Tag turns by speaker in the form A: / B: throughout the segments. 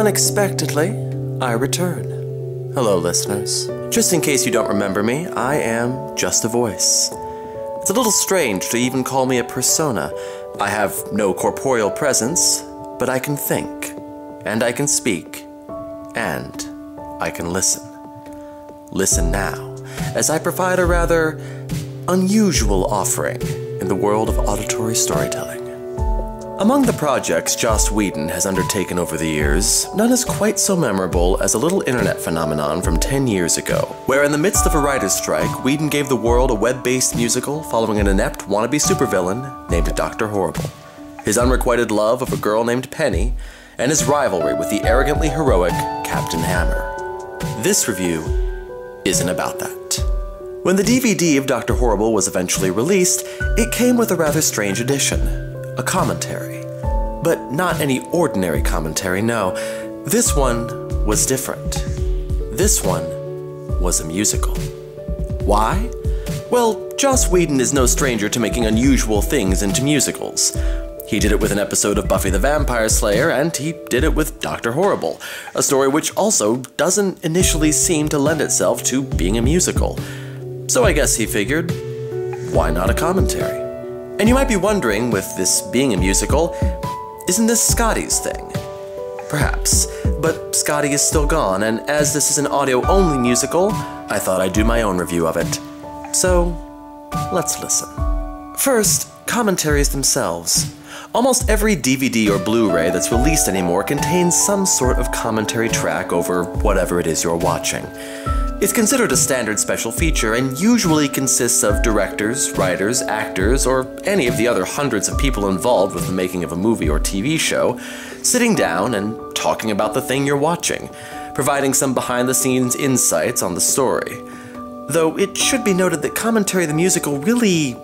A: Unexpectedly, I return. Hello, listeners. Just in case you don't remember me, I am just a voice. It's a little strange to even call me a persona. I have no corporeal presence, but I can think, and I can speak, and I can listen. Listen now, as I provide a rather unusual offering in the world of auditory storytelling. Among the projects Joss Whedon has undertaken over the years, none is quite so memorable as a little internet phenomenon from 10 years ago, where in the midst of a writer's strike, Whedon gave the world a web-based musical following an inept wannabe supervillain named Dr. Horrible, his unrequited love of a girl named Penny, and his rivalry with the arrogantly heroic Captain Hammer. This review isn't about that. When the DVD of Dr. Horrible was eventually released, it came with a rather strange addition. A commentary. But not any ordinary commentary, no. This one was different. This one was a musical. Why? Well, Joss Whedon is no stranger to making unusual things into musicals. He did it with an episode of Buffy the Vampire Slayer, and he did it with Dr. Horrible, a story which also doesn't initially seem to lend itself to being a musical. So I guess he figured, why not a commentary? And you might be wondering, with this being a musical, isn't this Scotty's thing? Perhaps, but Scotty is still gone, and as this is an audio-only musical, I thought I'd do my own review of it. So, let's listen. First, commentaries themselves. Almost every DVD or Blu-ray that's released anymore contains some sort of commentary track over whatever it is you're watching. It's considered a standard special feature and usually consists of directors, writers, actors, or any of the other hundreds of people involved with the making of a movie or TV show, sitting down and talking about the thing you're watching, providing some behind-the-scenes insights on the story. Though it should be noted that Commentary the Musical really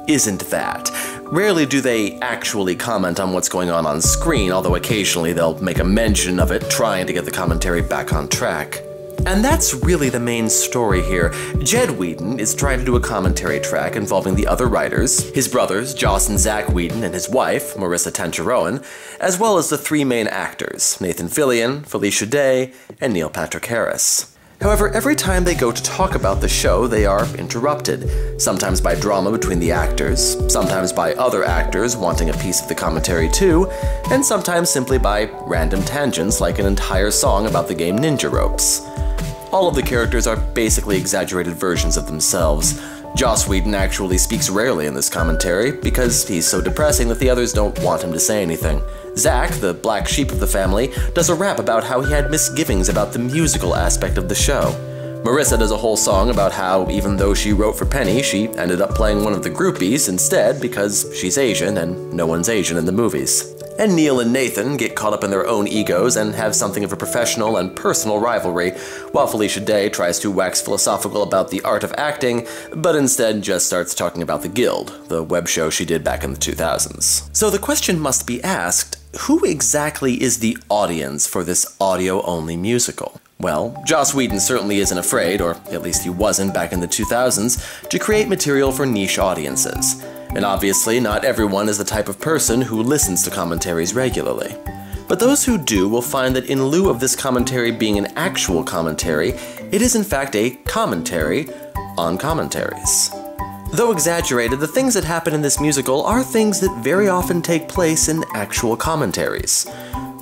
A: isn't that. Rarely do they actually comment on what's going on screen, although occasionally they'll make a mention of it, trying to get the commentary back on track. And that's really the main story here. Jed Whedon is trying to do a commentary track involving the other writers, his brothers, Joss and Zach Whedon, and his wife, Marissa Tancharoen, as well as the three main actors, Nathan Fillion, Felicia Day, and Neil Patrick Harris. However, every time they go to talk about the show, they are interrupted, sometimes by drama between the actors, sometimes by other actors wanting a piece of the commentary too, and sometimes simply by random tangents like an entire song about the game Ninja Ropes. All of the characters are basically exaggerated versions of themselves. Joss Whedon actually speaks rarely in this commentary because he's so depressing that the others don't want him to say anything. Zach, the black sheep of the family, does a rap about how he had misgivings about the musical aspect of the show. Marissa does a whole song about how, even though she wrote for Penny, she ended up playing one of the groupies instead because she's Asian and no one's Asian in the movies. And Neil and Nathan get caught up in their own egos and have something of a professional and personal rivalry, while Felicia Day tries to wax philosophical about the art of acting, but instead just starts talking about The Guild, the web show she did back in the 2000s. So the question must be asked, who exactly is the audience for this audio-only musical? Well, Joss Whedon certainly isn't afraid, or at least he wasn't back in the 2000s, to create material for niche audiences. And obviously, not everyone is the type of person who listens to commentaries regularly. But those who do will find that in lieu of this commentary being an actual commentary, it is in fact a commentary on commentaries. Though exaggerated, the things that happen in this musical are things that very often take place in actual commentaries.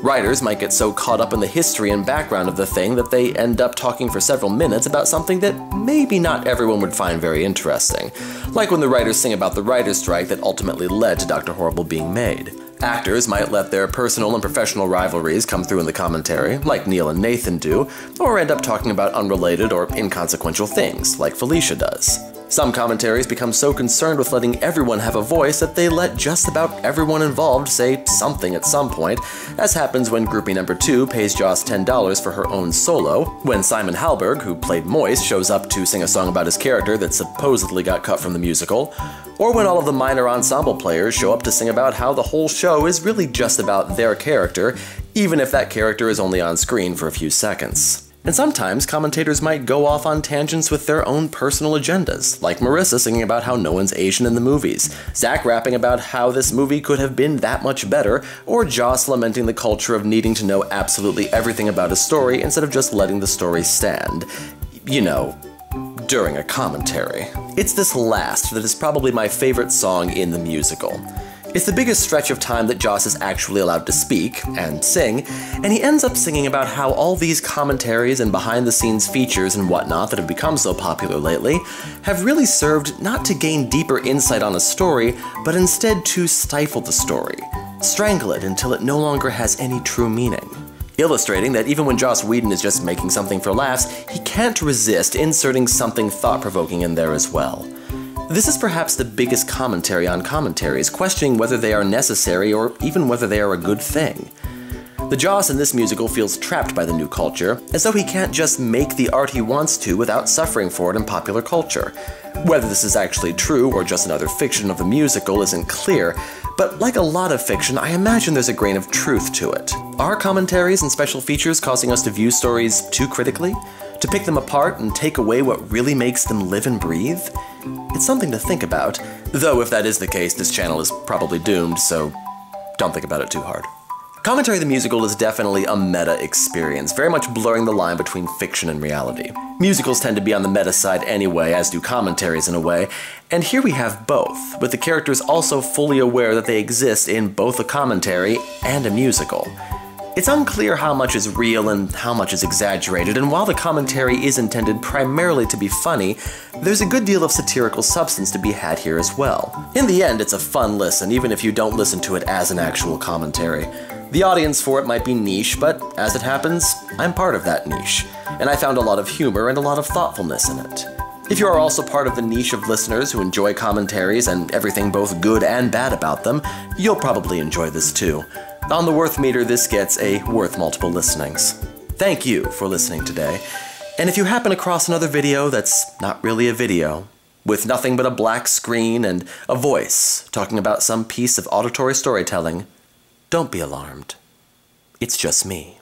A: Writers might get so caught up in the history and background of the thing that they end up talking for several minutes about something that maybe not everyone would find very interesting, like when the writers sing about the writer's strike that ultimately led to Dr. Horrible being made. Actors might let their personal and professional rivalries come through in the commentary, like Neil and Nathan do, or end up talking about unrelated or inconsequential things, like Felicia does. Some commentaries become so concerned with letting everyone have a voice that they let just about everyone involved say something at some point, as happens when groupie number 2 pays Joss $10 for her own solo, when Simon Halberg, who played Moist, shows up to sing a song about his character that supposedly got cut from the musical, or when all of the minor ensemble players show up to sing about how the whole show is really just about their character, even if that character is only on screen for a few seconds. And sometimes commentators might go off on tangents with their own personal agendas, like Marissa singing about how no one's Asian in the movies, Zach rapping about how this movie could have been that much better, or Joss lamenting the culture of needing to know absolutely everything about a story instead of just letting the story stand. You know, during a commentary. It's this last that is probably my favorite song in the musical. It's the biggest stretch of time that Joss is actually allowed to speak, and sing, and he ends up singing about how all these commentaries and behind-the-scenes features and whatnot that have become so popular lately have really served not to gain deeper insight on a story, but instead to stifle the story, strangle it until it no longer has any true meaning. Illustrating that even when Joss Whedon is just making something for laughs, he can't resist inserting something thought-provoking in there as well. This is perhaps the biggest commentary on commentaries, questioning whether they are necessary or even whether they are a good thing. The Joss in this musical feels trapped by the new culture, as though he can't just make the art he wants to without suffering for it in popular culture. Whether this is actually true or just another fiction of the musical isn't clear, but like a lot of fiction, I imagine there's a grain of truth to it. Are commentaries and special features causing us to view stories too critically? To pick them apart and take away what really makes them live and breathe? It's something to think about, though if that is the case, this channel is probably doomed, so don't think about it too hard. Commentary the Musical is definitely a meta experience, very much blurring the line between fiction and reality. Musicals tend to be on the meta side anyway, as do commentaries in a way, and here we have both, with the characters also fully aware that they exist in both a commentary and a musical. It's unclear how much is real and how much is exaggerated, and while the commentary is intended primarily to be funny, there's a good deal of satirical substance to be had here as well. In the end, it's a fun listen, even if you don't listen to it as an actual commentary. The audience for it might be niche, but as it happens, I'm part of that niche, and I found a lot of humor and a lot of thoughtfulness in it. If you are also part of the niche of listeners who enjoy commentaries and everything both good and bad about them, you'll probably enjoy this too. On the worth meter, this gets a worth multiple listenings. Thank you for listening today, and if you happen across another video that's not really a video, with nothing but a black screen and a voice talking about some piece of auditory storytelling, don't be alarmed. It's just me.